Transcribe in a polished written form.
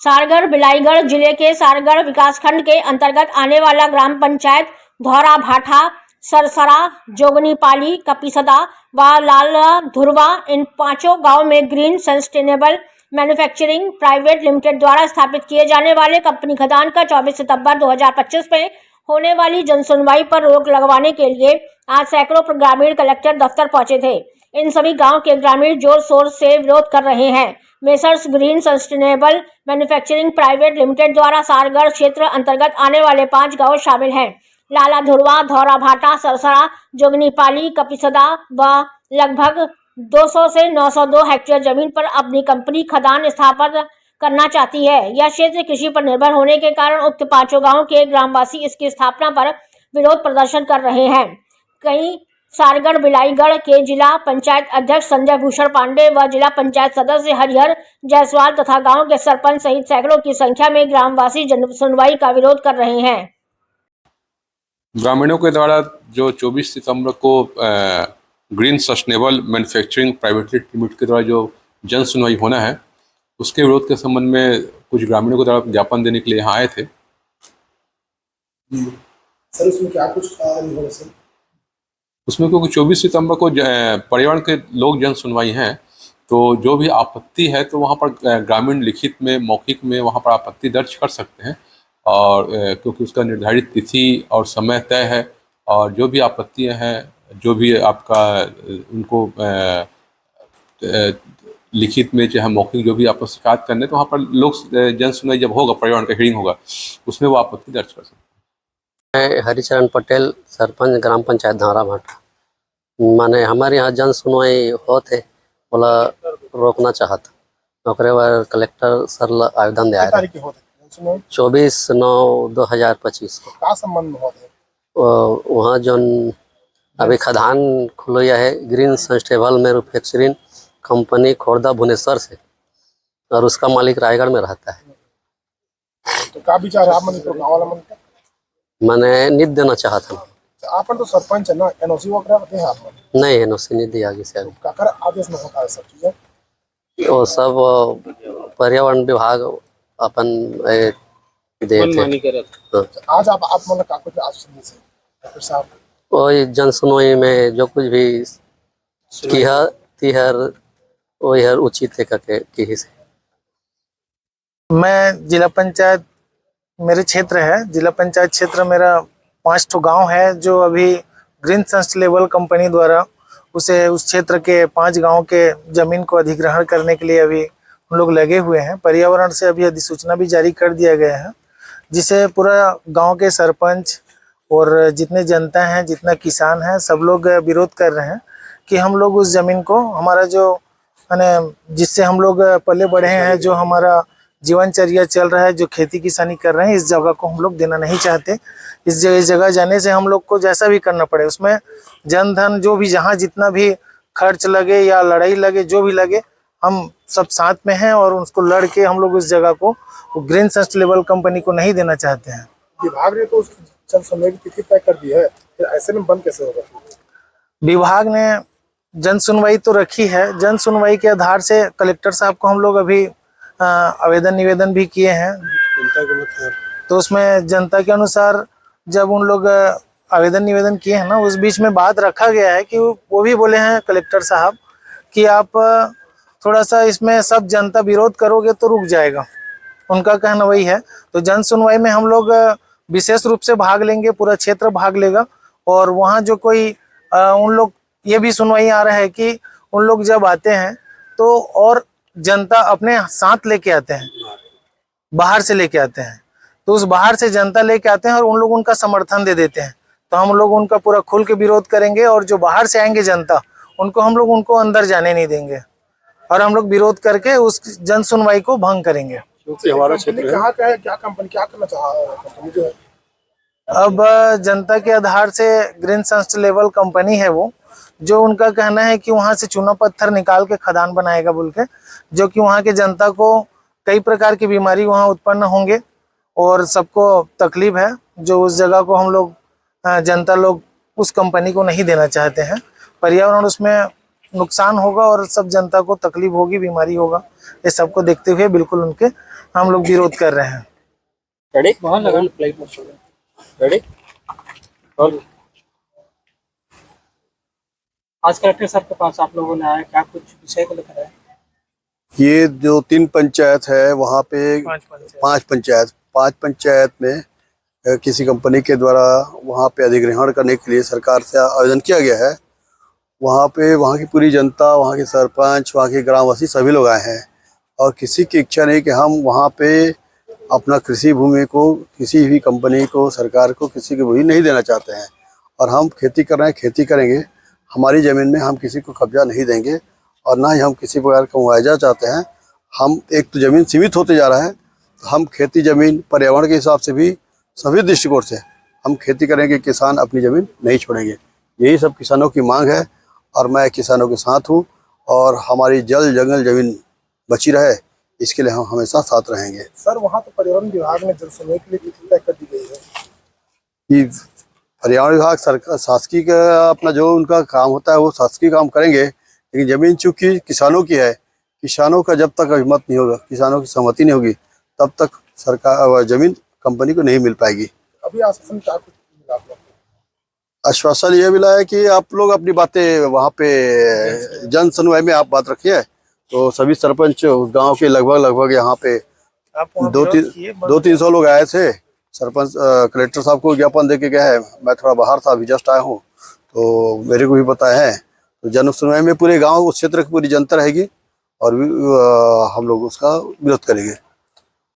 सारगढ़ बिलाईगढ़ जिले के सारगढ़ विकासखंड के अंतर्गत आने वाला ग्राम पंचायत धौरा भाठा, सरसरा, जोगनीपाली, कपिसदा व लाला धुरवा, इन पांचों गांव में green sustainable manufacturing private limited द्वारा स्थापित किए जाने वाले कंपनी खदान का 24 सितंबर 2025 में होने वाली जनसुनवाई पर रोक लगवाने के लिए आज सैकड़ों ग्रामीण कलेक्टर दफ्तर पहुंचे थे। इन सभी गांव के ग्रामीण जोर शोर से विरोध कर रहे हैं। Messrs green sustainable manufacturing private limited द्वारा सारगढ़ क्षेत्र अंतर्गत आने वाले 5 गांव शामिल हैं। लाला धुरवा, धौरा भाटा, सरसरा, जोगनीपाली, कपिसदा व लगभग 200 से 902 हेक्टेयर जमीन पर अपनी कंपनी खदान स्थापित करना चाहती है। यह क्षेत्र कृषि पर निर्भर होने के कारण उक्त 5 गांवों के ग्रामवासी इसकी स्थापना पर विरोध प्रदर्शन कर रहे हैं। कई सारगढ़ बिलाईगढ़ के जिला पंचायत अध्यक्ष संजय भूषण पांडे व जिला पंचायत सदस्य हरिहर जायसवाल तथा गांव के सरपंच सहित सैकड़ों की संख्या में ग्रामवासी जनसुनवाई का विरोध कर रहे हैं। ग्रामीणों के द्वारा जो 24 सितंबर को green sustainable manufacturing private limited के द्वारा जो जन सुनवाई होना है, उसके विरोध के संबंध में कुछ ग्रामीणों के द्वारा ज्ञापन देने के लिए यहाँ आए थे। सर, उसमें क्या कुछ नहीं होगा सर? उसमें क्योंकि 24 सितंबर को पर्यावरण के लोग जन सुनवाई हैं, तो जो भी आपत्ति है तो वहाँ पर ग्रामीण लिखित में, मौखिक में वहाँ पर आपत्ति दर्ज कर सकते हैं। और क्योंकि उसका निर्धारित तिथि और समय तय है, और जो भी आपत्तियाँ हैं, जो भी आपका उनको लिखित में चाहे मौखिक जो भी आपको शिकायत करने, तो वहाँ पर लोग जन सुनवाई जब होगा, पर्यावरण का हियरिंग होगा, उसमें वो आपत्ति दर्ज कर सकते हैं। मैं हरिचरण पटेल, सरपंच ग्राम पंचायत धौरा भाटा। माने हमारे यहाँ जन सुनवाई होते बोला रोकना चाहता, ओकरे बाद कलेक्टर सर आवेदन दे आए 24/9/2025 को। का संबंध में होते? वहाँ जो अभी खदान खुलैया है green sustainable manufacturing company Khordha Bhubaneswar से, और उसका मालिक रायगढ़ में रहता है। तो का विचार आप मन गाँव वाला मन मैंने निध देना चाहता हूँ। आप तो सरपंच है ना, एनओसी वगैरह होते हैं आप? नहीं, एनओसी नहीं दी आगे से आगे। काकर आदेश में होता है सब चीजें? वो सब पर्यावरण विभाग अपन देते। आज आप मन का कुछ आश्वासन से डॉक्टर साहब वही जन सुनवाई में जो कुछ भी तिहर वही हर उचित है के से। मैं जिला पंचायत, मेरे क्षेत्र है जिला पंचायत क्षेत्र, मेरा 5 गांव है जो अभी ग्रीन सस्टेनेबल कंपनी द्वारा उस क्षेत्र के 5 गांव के जमीन को अधिग्रहण करने के लिए अभी हम लोग लगे हुए हैं। पर्यावरण से अभी अधिसूचना भी जारी कर दिया गया है, जिसे पूरा गांव के सरपंच और जितने जनता हैं, जितना किसान हैं, सब लोग विरोध कर रहे हैं कि हम लोग उस ज़मीन को, हमारा जो माने जिससे हम लोग पले बढ़े हैं, जो हमारा जीवनचर्या चल रहा है, जो खेती किसानी कर रहे हैं, इस जगह को हम लोग देना नहीं चाहते। इस जगह जाने से हम लोग को जैसा भी करना पड़े, उसमें जन धन जो भी जहाँ जितना भी खर्च लगे या लड़ाई लगे, जो भी लगे, हम सब साथ में हैं और उसको लड़ के हम लोग उस जगह को ग्रीन सस्टेनेबल कंपनी को नहीं देना चाहते हैं। विभाग ने तो उसकी जन सुनवाई की तिथि तय कर दी है, फिर ऐसे में बंद कैसे होगा? विभाग ने जन सुनवाई तो रखी है। जन सुनवाई के आधार से कलेक्टर साहब को हम लोग अभी आवेदन निवेदन भी किए हैं, तो उसमें जनता के अनुसार जब उन लोग आवेदन निवेदन किए हैं ना, उस बीच में बात रखा गया है कि वो भी बोले हैं कलेक्टर साहब कि आप थोड़ा सा इसमें सब जनता विरोध करोगे तो रुक जाएगा, उनका कहना वही है। तो जन सुनवाई में हम लोग विशेष रूप से भाग लेंगे, पूरा क्षेत्र भाग लेगा, और वहाँ जो कोई उन लोग ये भी सुनवाई आ रहा है कि उन लोग जब आते हैं तो और जनता अपने साथ लेके आते हैं, बाहर से लेके आते हैं, तो उस बाहर से जनता लेके आते हैं और उन लोग उनका समर्थन दे देते हैं, तो हम लोग उनका पूरा खुल के विरोध करेंगे, और जो बाहर से आएंगे जनता, उनको हम लोग उनको अंदर जाने नहीं देंगे, और हम लोग विरोध करके उस जन सुनवाई को भंग करेंगे। हमारा क्षेत्र कहाँ का है, क्या कंपनी क्या करना चाह रहा है कंपनी जो है? अब जनता के आधार से ग्रीन सस्टेनेबल कंपनी है वो, जो उनका कहना है कि वहाँ से चूना पत्थर निकाल के खदान बनाएगा बोल के, जो कि वहाँ के जनता को कई प्रकार की बीमारी वहाँ उत्पन्न होंगे और सबको तकलीफ है, जो उस जगह को हम लोग जनता लोग उस कंपनी को नहीं देना चाहते हैं। पर्यावरण उसमें नुकसान होगा और सब जनता को तकलीफ होगी, बीमारी होगा, इस सबको देखते हुए बिल्कुल उनके हम लोग विरोध कर रहे हैं। रेडी वहाँ लगा फ्लाइट मोड रेडी और आज कलेक्टर साहब के पास आप लोगों ने आया क्या कुछ विषय को लेकर आया? ये जो 3 पंचायत है वहाँ पे 5 पंचायत में किसी कंपनी के द्वारा वहाँ पे अधिग्रहण करने के लिए सरकार से आवेदन किया गया है। वहाँ पे वहाँ की पूरी जनता, वहाँ के सरपंच, वहाँ के ग्रामवासी सभी लोग आए हैं और किसी की इच्छा नहीं कि हम वहाँ पे अपना कृषि भूमि को किसी भी कंपनी को, सरकार को किसी को भी नहीं देना चाहते हैं। और हम खेती कर रहे हैं, खेती करेंगे। हमारी ज़मीन में हम किसी को कब्जा नहीं देंगे और ना ही हम किसी प्रकार का मुआवजा चाहते हैं। हम एक तो ज़मीन सीमित होते जा रहा है, तो हम खेती ज़मीन पर्यावरण के हिसाब से भी सभी दृष्टिकोण से हम खेती करेंगे। किसान अपनी ज़मीन नहीं छोड़ेंगे, यही सब किसानों की मांग है और मैं किसानों के साथ हूँ और हमारी जल जंगल ज़मीन बची रहे इसके लिए हम हमेशा साथ रहेंगे। सर वहाँ तो पर्यावरण विभाग ने जल सुनवाई के लिए तिथि तय कर दी गई है कि पर्यावरण विभाग सरकार शासकीय का अपना जो उनका काम होता है वो शासकीय काम करेंगे, लेकिन ज़मीन चूँकि किसानों की है, किसानों का जब तक अभिमत नहीं होगा, किसानों की सहमति नहीं होगी, तब तक सरकार ज़मीन कंपनी को नहीं मिल पाएगी। अभी आश्वासन क्या कुछ मिला आप लोग को? आश्वासन ये मिला है कि आप लोग अपनी बातें वहाँ पे जन सुनवाई में आप बात रखिए। तो सभी सरपंच उस गांव के लगभग यहाँ पे आप वहाँ 200-300 लोग आए थे। सरपंच कलेक्टर साहब को ज्ञापन दे के गया है। मैं थोड़ा बाहर था, अभी जस्ट आया हूँ, तो मेरे को भी पता है। तो जन सुनवाई में पूरे गांव, उस क्षेत्र की पूरी जनता रहेगी और हम लोग उसका विरोध करेंगे।